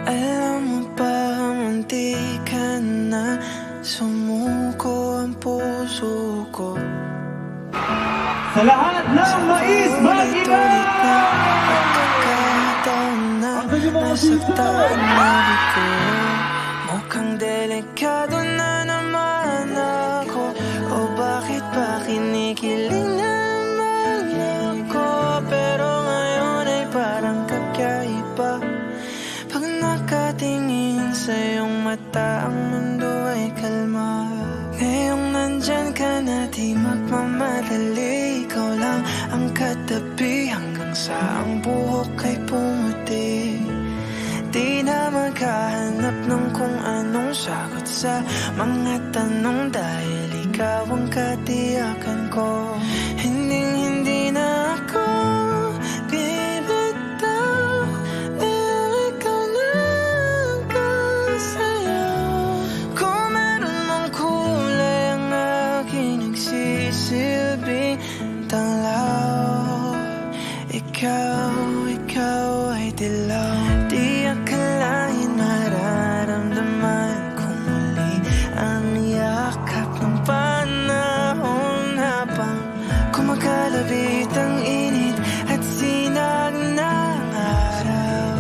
Alam mo ba, munti ka na sumuko ang puso ko. Sa lahat ng mais, mag-ingat! Pagkakataon na nasaktan ang ko. Mukhang delikado na naman ako. O bakit ba kinikilig naman ako? Pero ngayon ay parang kakaiba. Pag nakatingin sa iyong mata, ang mundo ay kalma. Ngayong nandyan ka na, di magmamadali. Ikaw lang ang katabi hanggang sa ang buhok ay pumuti. Di na maghahanap ng kung anong sagot sa mga tanong, dahil ikaw ang katiyakan ko. Hindi na ako bibitaw, dahil ikaw na ang kasayaw. Kung meron mang kulay ang aking nagsisilbing tanglaw, ikaw ay dilaw. Di akalain mararamdaman ko muli ang yakap ng panahon, habang kumakalabit ang init at sinag ng araw.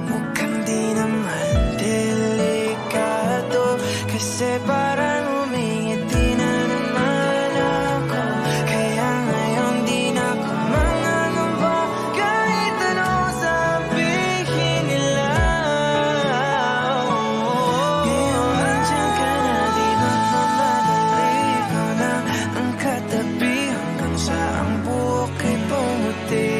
Mukhang di naman delikado, kasi parang umingiti na naman ako. Kaya ngayon di na ako mangangamba, kahit ano sabihin nila. Ngayon nandyan ka na, di magmamadali. Ikaw na ang katabi hanggang sa ang buhok ay pumuti.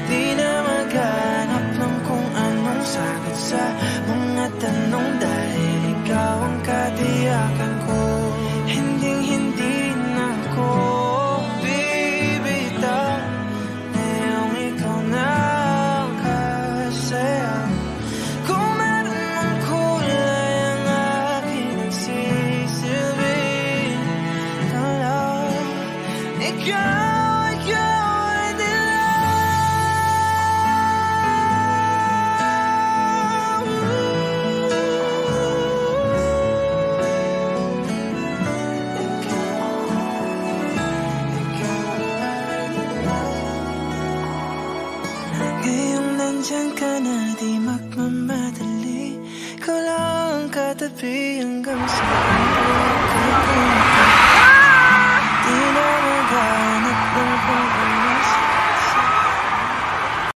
Di na maghanap ng kung anong sagot sa mga tanong, dahil ikaw ang katiyakan ko. Hindi na ako bibitaw, ngayong ikaw na ang kasayaw. Kung meron mang kulay ang aking nagsisilbing tanglaw, ikaw ay dilaw. Ngayong nandyan ka na, di magmamadali. Ikaw lang ang katabi hanggang sa